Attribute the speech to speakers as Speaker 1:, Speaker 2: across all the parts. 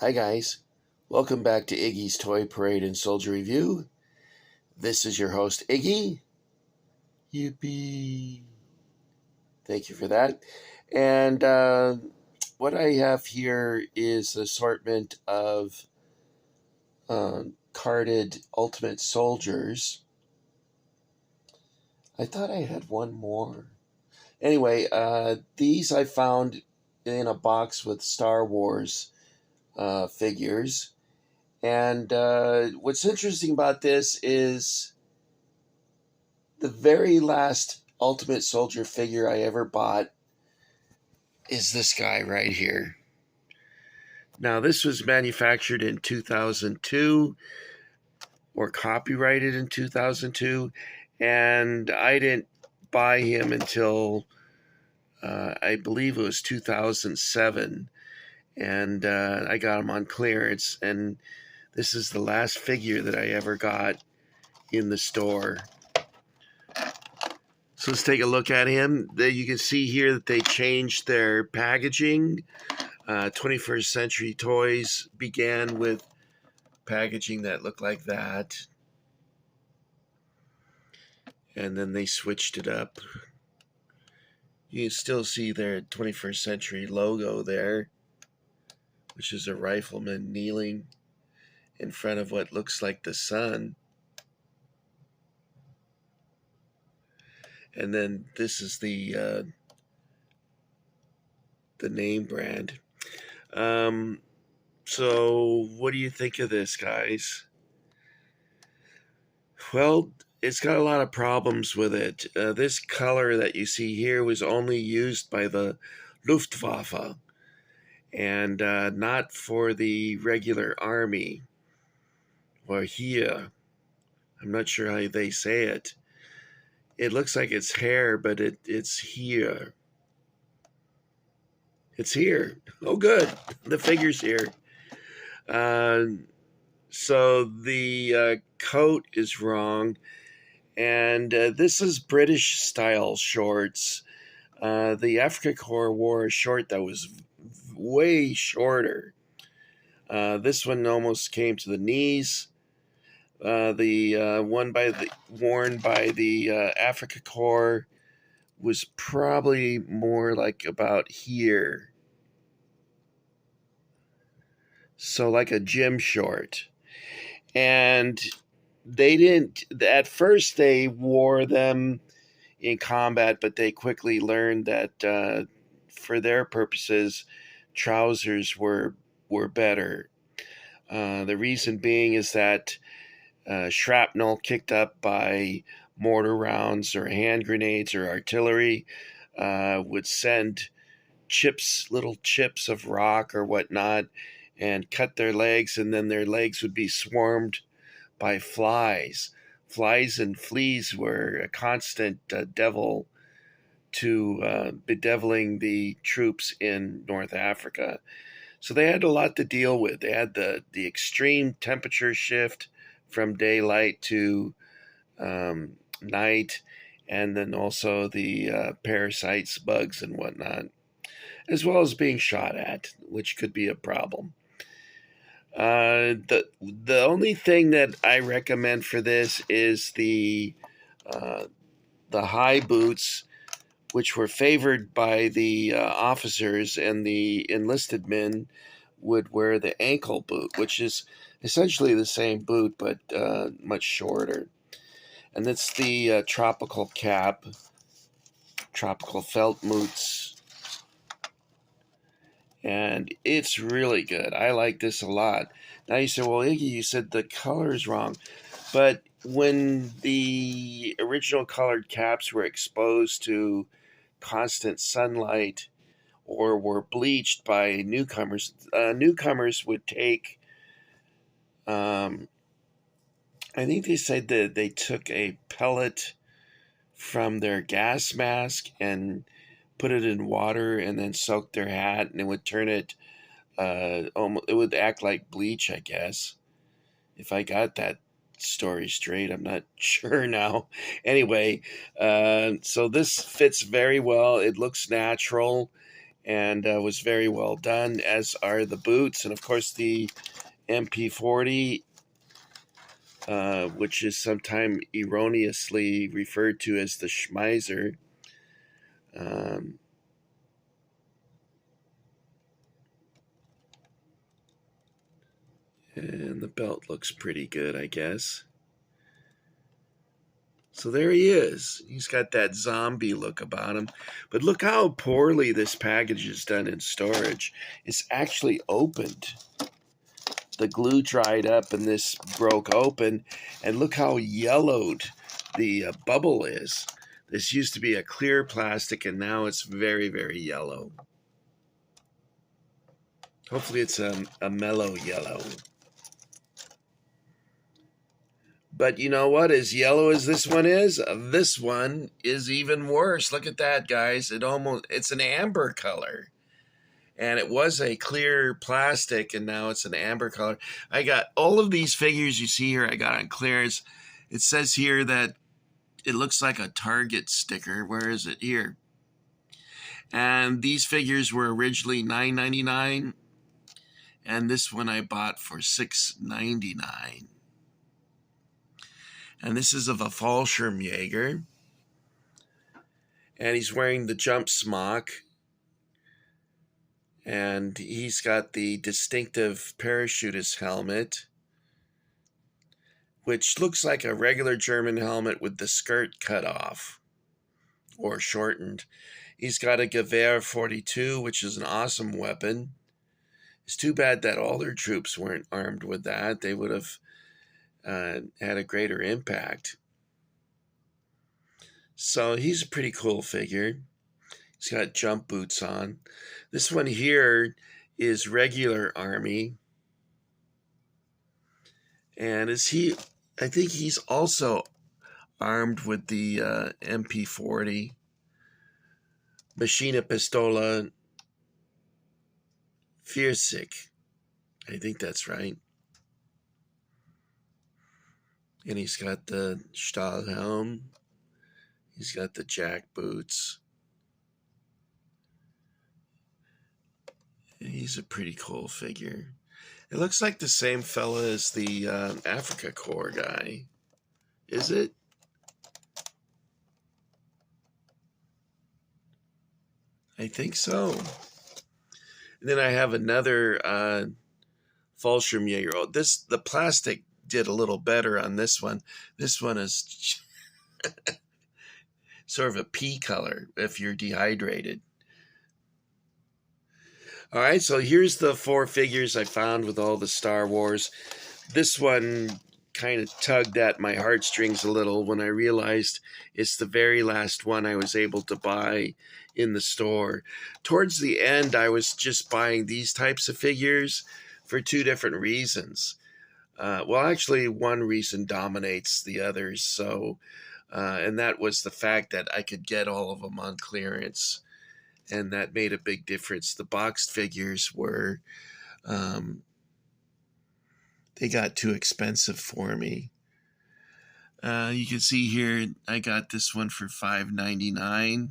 Speaker 1: Hi guys, welcome back to Iggy's Toy Parade and Soldier Review. This is your host Iggy. Yippee! Thank you for that. And what I have here is an assortment of carded Ultimate Soldiers. I thought I had one more. Anyway, these I found in a box with Star Wars figures. And what's interesting about this is the very last Ultimate Soldier figure I ever bought is this guy right here. Now, this was manufactured in 2002 or copyrighted in 2002, and I didn't buy him until I believe it was 2007, and I got him on clearance, and this is the last figure that I ever got in the store. So let's take a look at him. You can see here that they changed their packaging. 21st Century Toys began with packaging that looked like that. And then they switched it up. You can still see their 21st Century logo there, which is a rifleman kneeling in front of what looks like the sun. And then this is the name brand. So what do you think of this, guys? Well, it's got a lot of problems with it. This color that you see here was only used by the Luftwaffe and not for the regular army or here. I'm not sure how they say it. It looks like it's hair, but it's here. It's here. Oh, good. The figure's here. So the coat is wrong. And this is British style shorts. The Africa Corps wore a short that was way shorter. This one almost came to the knees. The one worn by the Africa Corps was probably more like about here. So like a gym short. And they didn't, at first they wore them in combat, but they quickly learned that for their purposes, trousers were better. The reason being is that shrapnel kicked up by mortar rounds or hand grenades or artillery would send little chips of rock or whatnot, and cut their legs, and then their legs would be swarmed by flies. Flies and fleas were a constant devil to bedeviling the troops in North Africa. So they had a lot to deal with. They had the extreme temperature shift from daylight to night, and then also the parasites, bugs, and whatnot, as well as being shot at, which could be a problem. The only thing that I recommend for this is the high boots, which were favored by the officers, and the enlisted men would wear the ankle boot, which is essentially the same boot but much shorter. And that's the tropical cap, tropical felt boots. And it's really good. I like this a lot. Now you say, well, Iggy, you said the color is wrong. But when the original colored caps were exposed to constant sunlight or were bleached by newcomers, newcomers would take, I think they said that they took a pellet from their gas mask and put it in water and then soaked their hat, and it would turn it, it would act like bleach, I guess. If I got that story straight, I'm not sure now. Anyway, so this fits very well. It looks natural, and was very well done, as are the boots. And of course, the MP40, which is sometimes erroneously referred to as the Schmeiser. Um, and the belt looks pretty good, I guess. So there he is. He's got that zombie look about him. But look how poorly this package is done in storage. It's actually opened. The glue dried up and this broke open. And look how yellowed the bubble is. This used to be a clear plastic and now it's very, very yellow. Hopefully it's a mellow yellow. But you know what? As yellow as this one is even worse. Look at that, guys. It's an amber color. And it was a clear plastic, and now it's an amber color. I got all of these figures you see here, I got on clearance. It says here that it looks like a Target sticker. Where is it? Here. And these figures were originally $9.99, and this one I bought for $6.99. And this is of a Fallschirmjäger. And he's wearing the jump smock. And he's got the distinctive parachutist helmet, which looks like a regular German helmet with the skirt cut off or shortened. He's got a Gewehr 42, which is an awesome weapon. It's too bad that all their troops weren't armed with that. They would have had a greater impact. So he's a pretty cool figure. He's got jump boots on. This one here is regular Army. And I think he's also armed with the MP40. Maschinenpistole 40. I think that's right. And he's got the Stahlhelm. He's got the jack boots. And he's a pretty cool figure. It looks like the same fella as the Africa Corps guy. Is it? I think so. And then I have another Fallschirmjäger. Oh, the plastic did a little better on this one. This one is sort of a pea color if you're dehydrated. All right, so here's the 4 figures I found with all the Star Wars. This one kind of tugged at my heartstrings a little when I realized it's the very last one I was able to buy in the store. Towards the end, I was just buying these types of figures for 2 different reasons. Well, actually, one reason dominates the others. So, and that was the fact that I could get all of them on clearance. And that made a big difference. The boxed figures were, they got too expensive for me. You can see here, I got this one for $5.99.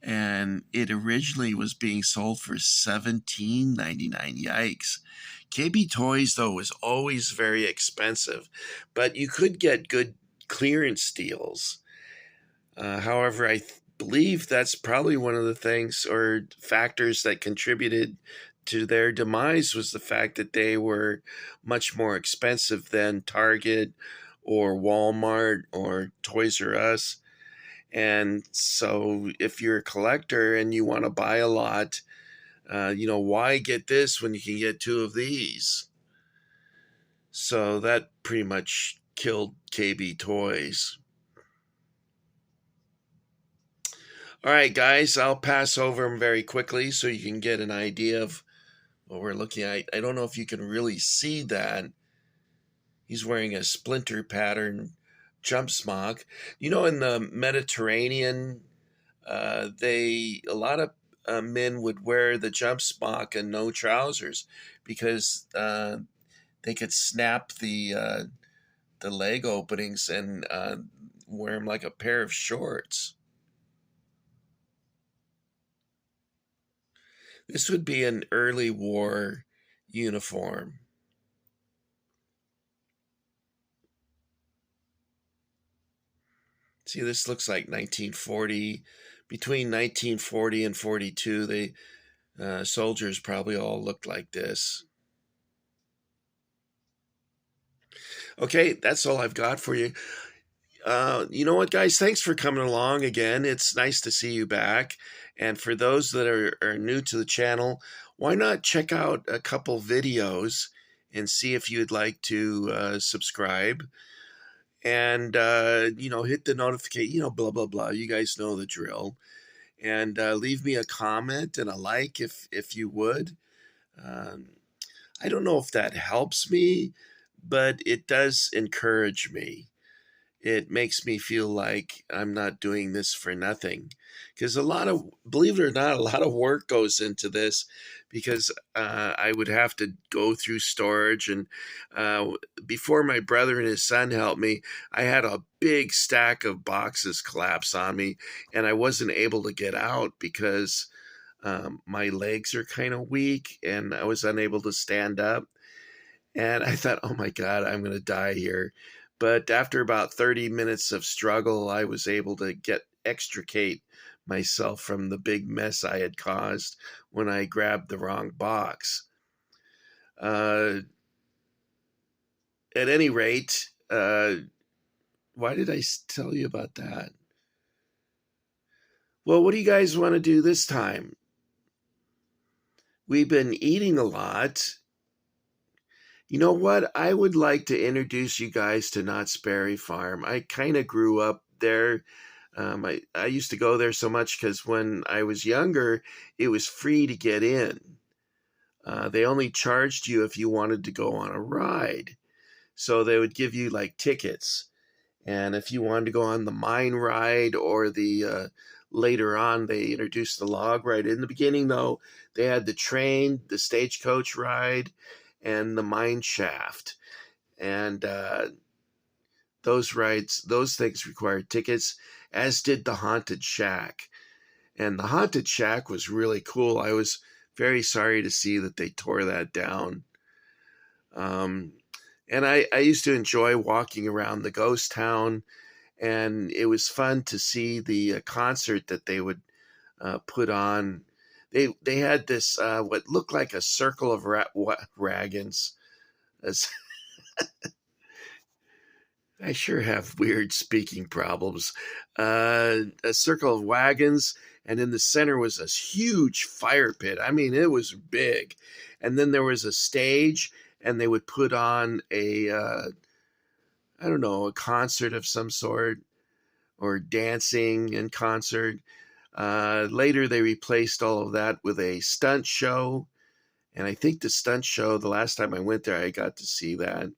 Speaker 1: And it originally was being sold for $17.99. Yikes. KB Toys, though, was always very expensive, but you could get good clearance deals. However, I believe that's probably one of the things or factors that contributed to their demise was the fact that they were much more expensive than Target or Walmart or Toys R Us. And so if you're a collector and you want to buy a lot, why get this when you can get 2 of these? So that pretty much killed KB Toys. All right, guys, I'll pass over them very quickly so you can get an idea of what we're looking at. I don't know if you can really see that. He's wearing a splinter pattern jump smock. In the Mediterranean, a lot of men would wear the jump smock and no trousers because they could snap the leg openings and wear them like a pair of shorts. This would be an early war uniform. See, this looks like 1940. Between 1940 and 42, the soldiers probably all looked like this. Okay, that's all I've got for you. You know what, guys? Thanks for coming along again. It's nice to see you back. And for those that are new to the channel, why not check out a couple videos and see if you'd like to subscribe and, hit the notification, blah, blah, blah. You guys know the drill. And leave me a comment and a like if you would. Um, I don't know if that helps me, but it does encourage me. It makes me feel like I'm not doing this for nothing. Because believe it or not, a lot of work goes into this because I would have to go through storage. And before my brother and his son helped me, I had a big stack of boxes collapse on me, and I wasn't able to get out because my legs are kind of weak and I was unable to stand up. And I thought, oh my God, I'm going to die here. But after about 30 minutes of struggle, I was able to extricate myself from the big mess I had caused when I grabbed the wrong box. At any rate, why did I tell you about that? Well, what do you guys want to do this time? We've been eating a lot. You know what? I would like to introduce you guys to Knott's Berry Farm. I kind of grew up there. I used to go there so much because when I was younger, it was free to get in. They only charged you if you wanted to go on a ride. So they would give you like tickets. And if you wanted to go on the mine ride or the later on, they introduced the log ride. In the beginning, though, they had the train, the stagecoach ride, and the mine shaft. And those things required tickets, as did the Haunted Shack. And the Haunted Shack was really cool. I was very sorry to see that they tore that down. And I used to enjoy walking around the ghost town, and it was fun to see the concert that they would put on. They had this what looked like a circle of wagons. I sure have weird speaking problems. A circle of wagons, and in the center was this huge fire pit. I mean, it was big. And then there was a stage, and they would put on I don't know, a concert of some sort, or dancing and concert. Later, they replaced all of that with a stunt show. And I think the stunt show, the last time I went there, I got to see that.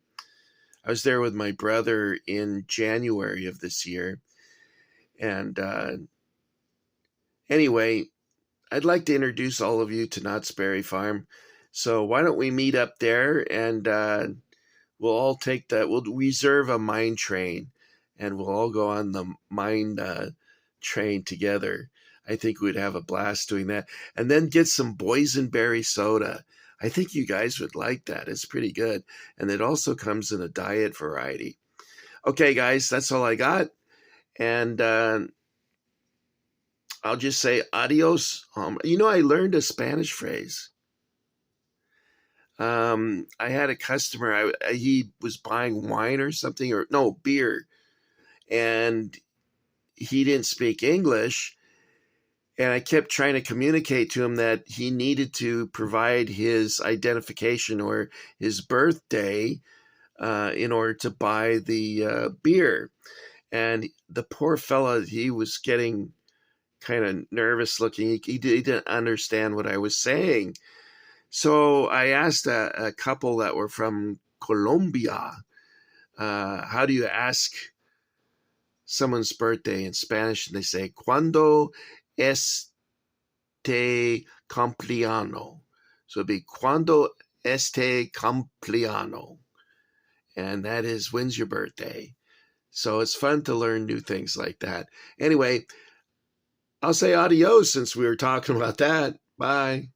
Speaker 1: I was there with my brother in January of this year. And anyway, I'd like to introduce all of you to Knott's Berry Farm. So why don't we meet up there, and we'll reserve a mine train, and we'll all go on the mine train together. I think we'd have a blast doing that. And then get some boysenberry soda. I think you guys would like that. It's pretty good. And it also comes in a diet variety. Okay, guys, that's all I got. And I'll just say adios. I learned a Spanish phrase. I had a customer, he was buying wine or something, or no, beer. And he didn't speak English. And I kept trying to communicate to him that he needed to provide his identification or his birthday in order to buy the beer. And the poor fella, he was getting kind of nervous looking. He didn't understand what I was saying. So I asked a couple that were from Colombia, how do you ask someone's birthday in Spanish? And they say, ¿Cuándo este cumpleaños? So it'd be ¿Cuándo este cumpleaños? And that is, when's your birthday? So it's fun to learn new things like that. Anyway, I'll say adios since we were talking about that. Bye.